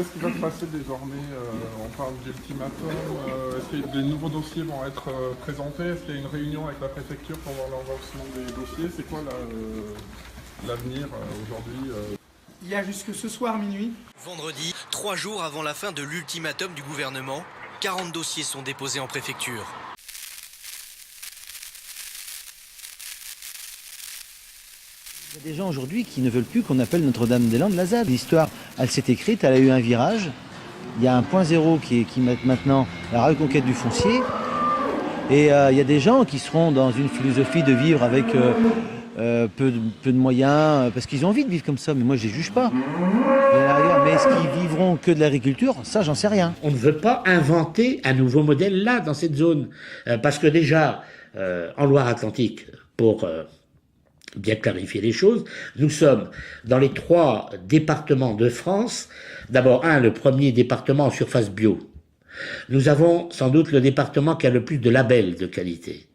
qu'est-ce qui va se passer désormais? On parle d'ultimatum. Est-ce que des nouveaux dossiers vont être présentés? Est-ce qu'il y a une réunion avec la préfecture pour voir l'endossement des dossiers? C'est quoi l'avenir aujourd'hui? Il y a jusque ce soir minuit. Vendredi, 3 jours avant la fin de l'ultimatum du gouvernement, 40 dossiers sont déposés en préfecture. Il y a des gens aujourd'hui qui ne veulent plus qu'on appelle Notre-Dame-des-Landes la ZAD. L'histoire, elle s'est écrite, elle a eu un virage. Il y a un point zéro qui met maintenant la reconquête du foncier. Et il y a des gens qui seront dans une philosophie de vivre avec peu de moyens, parce qu'ils ont envie de vivre comme ça, mais moi je ne les juge pas. Mais est-ce qu'ils vivront que de l'agriculture? Ça, j'en sais rien. On ne veut pas inventer un nouveau modèle là, dans cette zone. Parce que déjà, en Loire-Atlantique, pour bien clarifier les choses, nous sommes dans les 3 départements de France. D'abord, le premier département en surface bio. Nous avons sans doute le département qui a le plus de labels de qualité.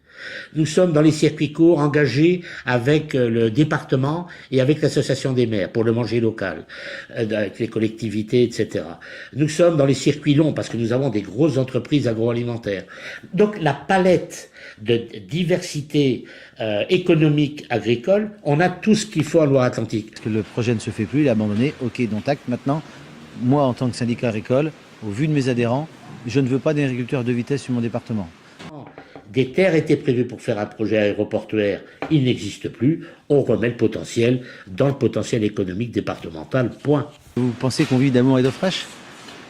Nous sommes dans les circuits courts engagés avec le département et avec l'association des maires pour le manger local, avec les collectivités, etc. Nous sommes dans les circuits longs parce que nous avons des grosses entreprises agroalimentaires. Donc la palette de diversité économique agricole, on a tout ce qu'il faut en Loire-Atlantique. Parce que le projet ne se fait plus, il est abandonné. Ok, donc acte maintenant. Moi, en tant que syndicat agricole, au vu de mes adhérents, je ne veux pas d'agriculteurs de vitesse sur mon département. Des terres étaient prévues pour faire un projet aéroportuaire, il n'existe plus, on remet le potentiel dans le potentiel économique départemental, point. Vous pensez qu'on vit d'amour et d'eau fraîche?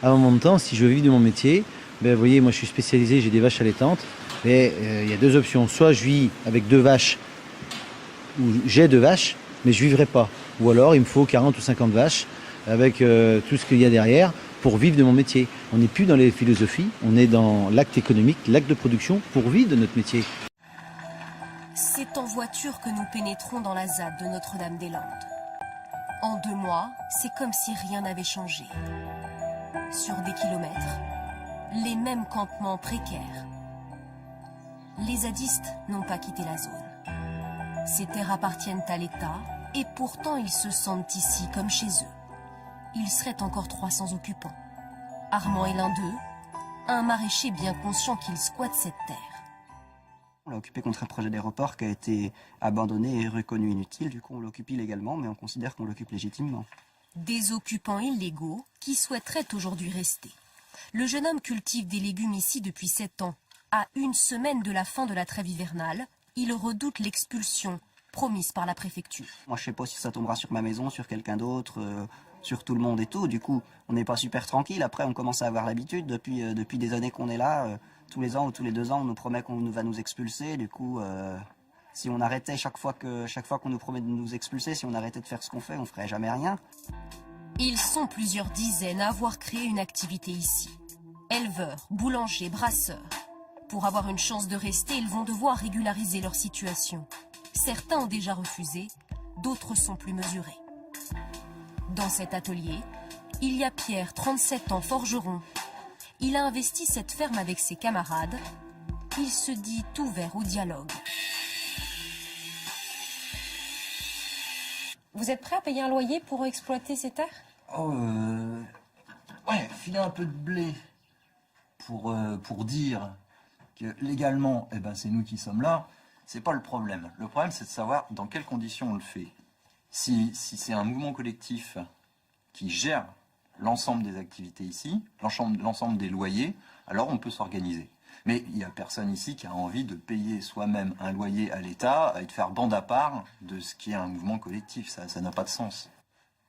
À un moment de temps, si je veux vivre de mon métier, vous voyez, moi je suis spécialisé, j'ai des vaches allaitantes, mais il y a 2 options. Soit je vis avec 2 vaches, ou j'ai 2 vaches, mais je ne vivrai pas. Ou alors il me faut 40 ou 50 vaches, avec tout ce qu'il y a derrière, pour vivre de mon métier. On n'est plus dans les philosophies, on est dans l'acte économique, l'acte de production pour vivre de notre métier. C'est en voiture que nous pénétrons dans la ZAD de Notre-Dame-des-Landes. En 2 mois, c'est comme si rien n'avait changé. Sur des kilomètres, les mêmes campements précaires. Les zadistes n'ont pas quitté la zone. Ces terres appartiennent à l'État et pourtant ils se sentent ici comme chez eux. Il serait encore 300 occupants. Armand est l'un d'eux, un maraîcher bien conscient qu'il squatte cette terre. On l'a occupé contre un projet d'aéroport qui a été abandonné et reconnu inutile. Du coup, on l'occupe illégalement, mais on considère qu'on l'occupe légitimement. Des occupants illégaux qui souhaiteraient aujourd'hui rester. Le jeune homme cultive des légumes ici depuis 7 ans. À 1 semaine de la fin de la trêve hivernale, il redoute l'expulsion promise par la préfecture. Moi, je sais pas si ça tombera sur ma maison, sur quelqu'un d'autre, sur tout le monde et tout. Du coup, on n'est pas super tranquille. Après, on commence à avoir l'habitude. Depuis des années qu'on est là, tous les ans ou tous les 2 ans, on nous promet qu'on va nous expulser. Du coup, si on arrêtait chaque fois qu'on nous promet de nous expulser, si on arrêtait de faire ce qu'on fait, on ferait jamais rien. Ils sont plusieurs dizaines à avoir créé une activité ici. Éleveurs, boulangers, brasseurs. Pour avoir une chance de rester, ils vont devoir régulariser leur situation. Certains ont déjà refusé, d'autres sont plus mesurés. Dans cet atelier, il y a Pierre, 37 ans, forgeron. Il a investi cette ferme avec ses camarades. Il se dit ouvert au dialogue. Vous êtes prêt à payer un loyer pour exploiter ces terres? Ouais, filer un peu de blé pour dire que légalement, c'est nous qui sommes là, c'est pas le problème. Le problème, c'est de savoir dans quelles conditions on le fait. Si c'est un mouvement collectif qui gère l'ensemble des activités ici, l'ensemble des loyers, alors on peut s'organiser. Mais il n'y a personne ici qui a envie de payer soi-même un loyer à l'État et de faire bande à part de ce qui est un mouvement collectif. Ça n'a pas de sens.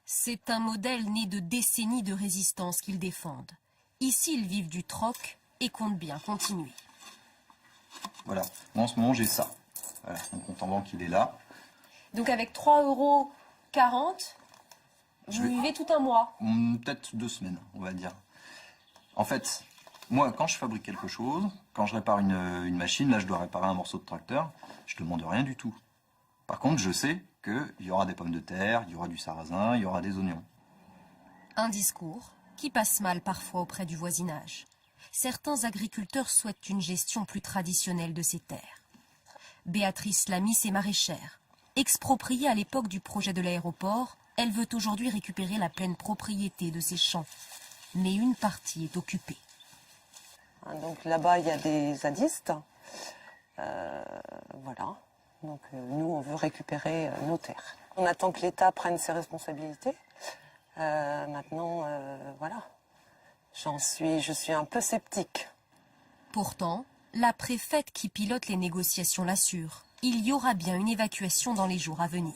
C'est un modèle né de décennies de résistance qu'ils défendent. Ici, ils vivent du troc et comptent bien continuer. Voilà, moi en ce moment j'ai ça. Voilà, mon compte en banque il est là. Donc avec 3,40 €, vous vivez tout un mois? Peut-être 2 semaines, on va dire. En fait, moi quand je fabrique quelque chose, quand je répare une machine, là je dois réparer un morceau de tracteur, je ne demande rien du tout. Par contre, je sais qu'il y aura des pommes de terre, il y aura du sarrasin, il y aura des oignons. Un discours qui passe mal parfois auprès du voisinage. Certains agriculteurs souhaitent une gestion plus traditionnelle de ces terres. Béatrice Lamis est maraîchère. Expropriée à l'époque du projet de l'aéroport, elle veut aujourd'hui récupérer la pleine propriété de ses champs. mais une partie est occupée. Donc là-bas, il y a des zadistes. Voilà. Donc nous, on veut récupérer nos terres. On attend que l'État prenne ses responsabilités. Maintenant, voilà. Je suis un peu sceptique. Pourtant, la préfète qui pilote les négociations l'assure. Il y aura bien une évacuation dans les jours à venir.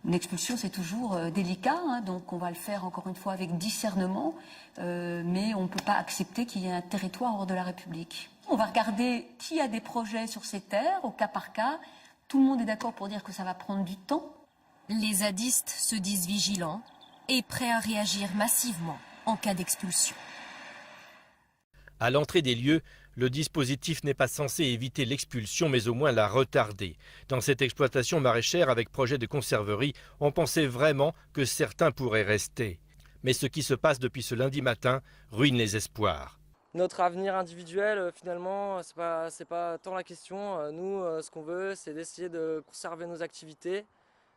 L'expulsion, c'est toujours délicat, hein, donc on va le faire encore une fois avec discernement, mais on ne peut pas accepter qu'il y ait un territoire hors de la République. On va regarder qui a des projets sur ces terres, au cas par cas. Tout le monde est d'accord pour dire que ça va prendre du temps. Les zadistes se disent vigilants et prêts à réagir massivement en cas d'expulsion. À l'entrée des lieux, le dispositif n'est pas censé éviter l'expulsion, mais au moins la retarder. Dans cette exploitation maraîchère avec projet de conserverie, on pensait vraiment que certains pourraient rester. Mais ce qui se passe depuis ce lundi matin ruine les espoirs. Notre avenir individuel, finalement, c'est pas tant la question. Nous, ce qu'on veut, c'est d'essayer de conserver nos activités,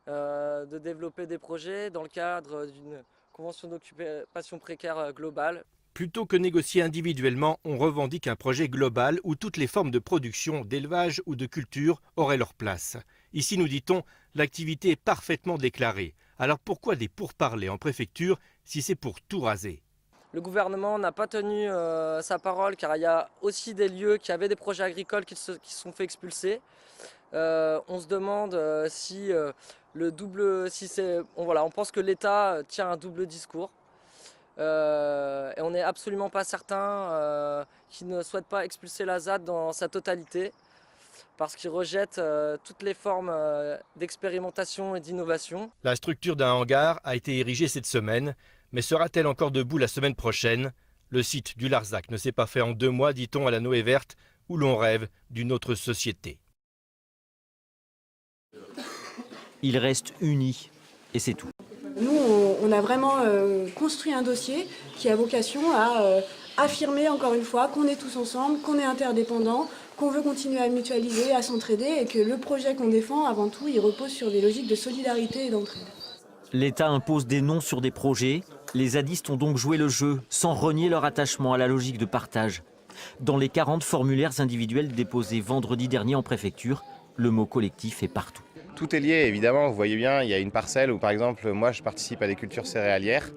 de développer des projets dans le cadre d'une convention d'occupation précaire globale. Plutôt que négocier individuellement, on revendique un projet global où toutes les formes de production, d'élevage ou de culture auraient leur place. Ici, nous dit-on, l'activité est parfaitement déclarée. Alors pourquoi des pourparlers en préfecture si c'est pour tout raser ? Le gouvernement n'a pas tenu sa parole car il y a aussi des lieux qui avaient des projets agricoles qui se sont fait expulser. On se demande si le double, on pense que l'État tient un double discours. Et on n'est absolument pas certain qu'il ne souhaite pas expulser la ZAD dans sa totalité parce qu'il rejette toutes les formes d'expérimentation et d'innovation. La structure d'un hangar a été érigée cette semaine, mais sera-t-elle encore debout la semaine prochaine ? Le site du Larzac ne s'est pas fait en 2 mois, dit-on à la Noé Verte, où l'on rêve d'une autre société. Ils restent unis, et c'est tout. Nous, on a vraiment construit un dossier qui a vocation à affirmer encore une fois qu'on est tous ensemble, qu'on est interdépendants, qu'on veut continuer à mutualiser, à s'entraider et que le projet qu'on défend, avant tout, il repose sur des logiques de solidarité et d'entraide. L'État impose des noms sur des projets. Les zadistes ont donc joué le jeu, sans renier leur attachement à la logique de partage. Dans les 40 formulaires individuels déposés vendredi dernier en préfecture, le mot collectif est partout. Tout est lié, évidemment. Vous voyez bien, il y a une parcelle où, par exemple, moi, je participe à des cultures céréalières.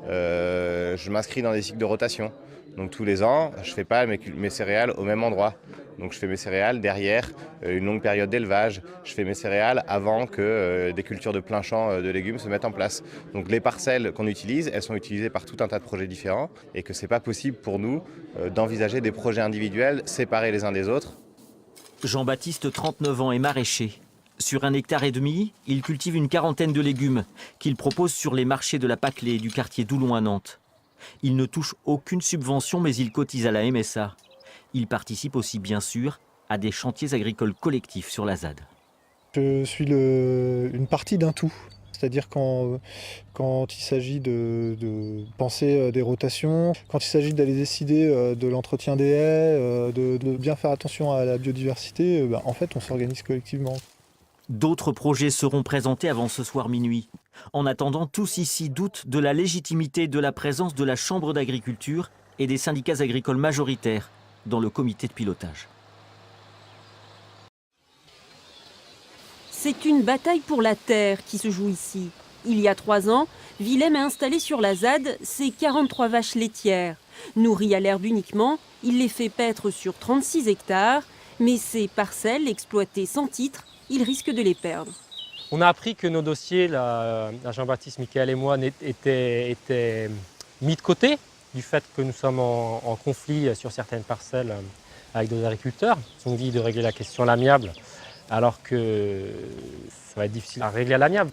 Je m'inscris dans des cycles de rotation. Donc, tous les ans, je ne fais pas mes céréales au même endroit. Donc, je fais mes céréales derrière une longue période d'élevage. Je fais mes céréales avant que des cultures de plein champ de légumes se mettent en place. Donc, les parcelles qu'on utilise, elles sont utilisées par tout un tas de projets différents et que ce n'est pas possible pour nous d'envisager des projets individuels séparés les uns des autres. Jean-Baptiste, 39 ans, est maraîcher. Sur 1,5 hectare, il cultive une quarantaine de légumes qu'il propose sur les marchés de la Pâquelée et du quartier d'Oulon à Nantes. Il ne touche aucune subvention, mais il cotise à la MSA. Il participe aussi, bien sûr, à des chantiers agricoles collectifs sur la ZAD. Je suis une partie d'un tout. C'est-à-dire quand il s'agit de penser des rotations, quand il s'agit d'aller décider de l'entretien des haies, de bien faire attention à la biodiversité, en fait, on s'organise collectivement. D'autres projets seront présentés avant ce soir minuit. En attendant, tous ici doutent de la légitimité de la présence de la Chambre d'agriculture et des syndicats agricoles majoritaires dans le comité de pilotage. C'est une bataille pour la terre qui se joue ici. Il y a 3 ans, Willem a installé sur la ZAD ses 43 vaches laitières. Nourries à l'herbe uniquement, il les fait paître sur 36 hectares, mais ces parcelles exploitées sans titre, il risque de les perdre. On a appris que nos dossiers, Jean-Baptiste, Michael et moi, étaient mis de côté du fait que nous sommes en conflit sur certaines parcelles avec des agriculteurs. Ils ont dit de régler la question à l'amiable, alors que ça va être difficile à régler à l'amiable.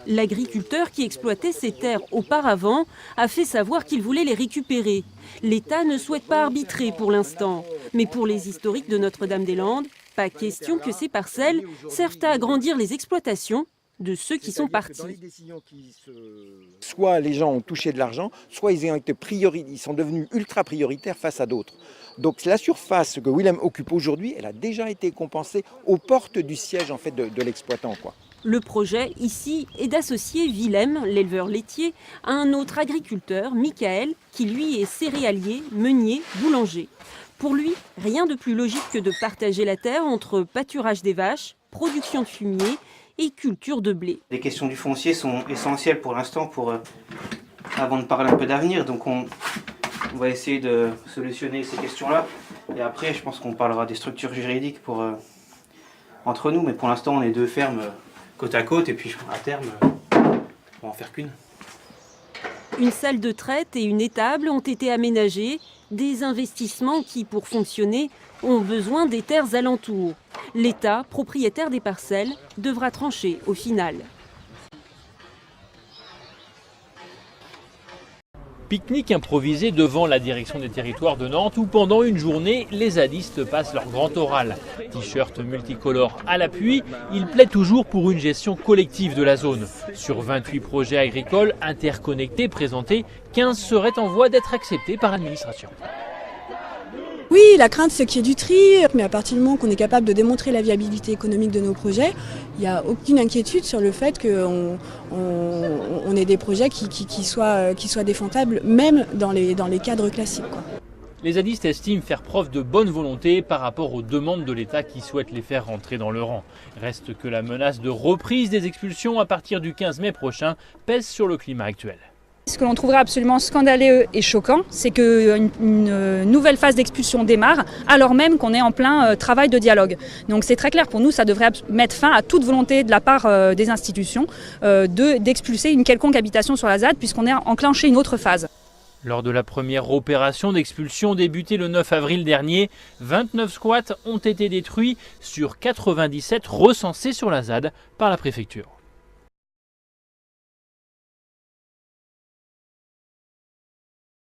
L'agriculteur qui exploitait ces terres auparavant a fait savoir qu'il voulait les récupérer. L'État ne souhaite pas arbitrer pour l'instant. Mais pour les historiques de Notre-Dame-des-Landes, pas question que ces parcelles servent à agrandir les exploitations de ceux qui sont partis. Soit les gens ont touché de l'argent, soit ils sont devenus ultra prioritaires face à d'autres. Donc la surface que Willem occupe aujourd'hui, elle a déjà été compensée aux portes du siège en fait, de l'exploitant, quoi. Le projet, ici, est d'associer Willem, l'éleveur laitier, à un autre agriculteur, Michael, qui lui est céréalier, meunier, boulanger. Pour lui, rien de plus logique que de partager la terre entre pâturage des vaches, production de fumier et culture de blé. Les questions du foncier sont essentielles pour l'instant avant de parler un peu d'avenir. Donc on va essayer de solutionner ces questions-là. Et après, je pense qu'on parlera des structures juridiques entre nous. Mais pour l'instant, on est deux fermes côte à côte. Et puis à terme, on va en faire qu'une. Une salle de traite et une étable ont été aménagées. Des investissements qui, pour fonctionner, ont besoin des terres alentours. L'État, propriétaire des parcelles, devra trancher au final. Pique-nique improvisé devant la direction des territoires de Nantes où pendant une journée, les zadistes passent leur grand oral. T-shirt multicolores à l'appui, ils plaident toujours pour une gestion collective de la zone. Sur 28 projets agricoles interconnectés présentés, 15 seraient en voie d'être acceptés par l'administration. Oui, la crainte c'est qu'il y ait du tri, mais à partir du moment qu'on est capable de démontrer la viabilité économique de nos projets, il n'y a aucune inquiétude sur le fait qu'on ait des projets qui soient défendables, même dans les cadres classiques, quoi. Les zadistes estiment faire preuve de bonne volonté par rapport aux demandes de l'État qui souhaite les faire rentrer dans le rang. Reste que la menace de reprise des expulsions à partir du 15 mai prochain pèse sur le climat actuel. Ce que l'on trouverait absolument scandaleux et choquant, c'est qu'une nouvelle phase d'expulsion démarre, alors même qu'on est en plein travail de dialogue. Donc c'est très clair pour nous, ça devrait mettre fin à toute volonté de la part des institutions d'expulser une quelconque habitation sur la ZAD, puisqu'on est enclenché une autre phase. Lors de la première opération d'expulsion débutée le 9 avril dernier, 29 squats ont été détruits sur 97 recensés sur la ZAD par la préfecture.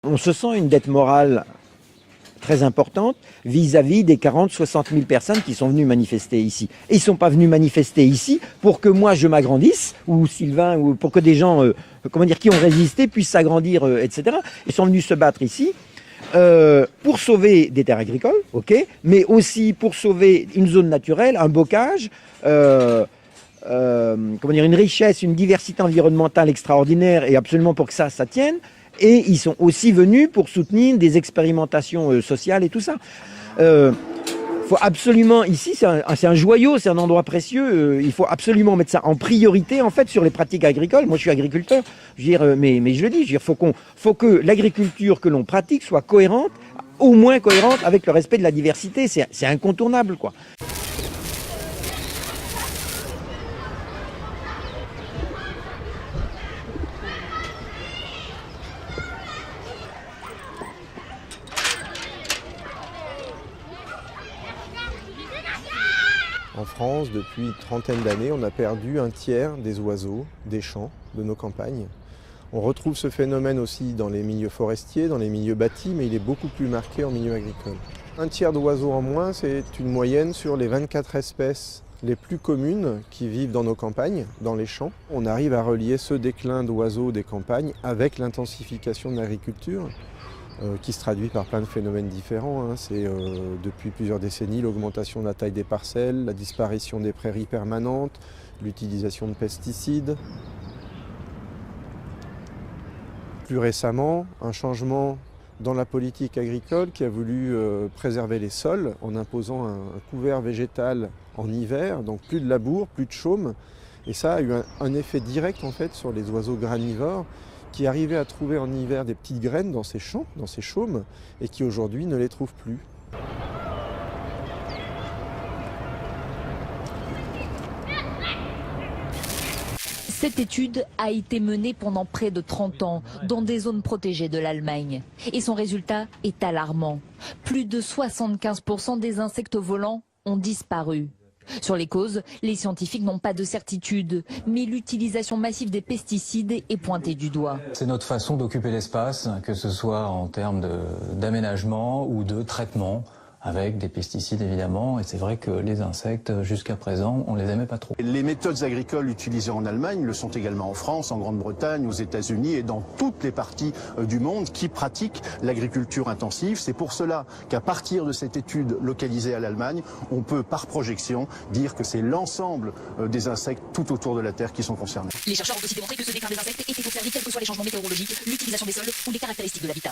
On se sent une dette morale très importante vis-à-vis des 40-60 000 personnes qui sont venues manifester ici. Et ils ne sont pas venus manifester ici pour que moi je m'agrandisse, ou Sylvain, ou pour que des gens qui ont résisté puissent s'agrandir, etc. Ils sont venus se battre ici pour sauver des terres agricoles, mais aussi pour sauver une zone naturelle, un bocage, une richesse, une diversité environnementale extraordinaire, et absolument pour que ça tienne. Et ils sont aussi venus pour soutenir des expérimentations sociales et tout ça. Faut absolument, ici c'est un joyau, c'est un endroit précieux, il faut absolument mettre ça en priorité en fait sur les pratiques agricoles. Moi je suis agriculteur, je veux dire, mais je le dis, je veux dire, faut que l'agriculture que l'on pratique soit cohérente, au moins cohérente avec le respect de la diversité, c'est incontournable, quoi. En France, depuis une trentaine d'années, on a perdu un tiers des oiseaux, des champs, de nos campagnes. On retrouve ce phénomène aussi dans les milieux forestiers, dans les milieux bâtis, mais il est beaucoup plus marqué en milieu agricole. Un tiers d'oiseaux en moins, c'est une moyenne sur les 24 espèces les plus communes qui vivent dans nos campagnes, dans les champs. On arrive à relier ce déclin d'oiseaux des campagnes avec l'intensification de l'agriculture, qui se traduit par plein de phénomènes différents. C'est depuis plusieurs décennies l'augmentation de la taille des parcelles, la disparition des prairies permanentes, l'utilisation de pesticides. Plus récemment, un changement dans la politique agricole qui a voulu préserver les sols en imposant un couvert végétal en hiver, donc plus de labour, plus de chaume. Et ça a eu un effet direct en fait sur les oiseaux granivores qui arrivaient à trouver en hiver des petites graines dans ces champs, dans ces chaumes, et qui aujourd'hui ne les trouvent plus. Cette étude a été menée pendant près de 30 ans dans des zones protégées de l'Allemagne. Et son résultat est alarmant. Plus de 75% des insectes volants ont disparu. Sur les causes, les scientifiques n'ont pas de certitude, mais l'utilisation massive des pesticides est pointée du doigt. C'est notre façon d'occuper l'espace, que ce soit en termes d'aménagement ou de traitement, avec des pesticides évidemment, et c'est vrai que les insectes, jusqu'à présent, on les aimait pas trop. Les méthodes agricoles utilisées en Allemagne le sont également en France, en Grande-Bretagne, aux États-Unis et dans toutes les parties du monde qui pratiquent l'agriculture intensive. C'est pour cela qu'à partir de cette étude localisée à l'Allemagne, on peut par projection dire que c'est l'ensemble des insectes tout autour de la Terre qui sont concernés. Les chercheurs ont aussi démontré que ce déclin des insectes était observé quels que soient les changements météorologiques, l'utilisation des sols ou les caractéristiques de l'habitat.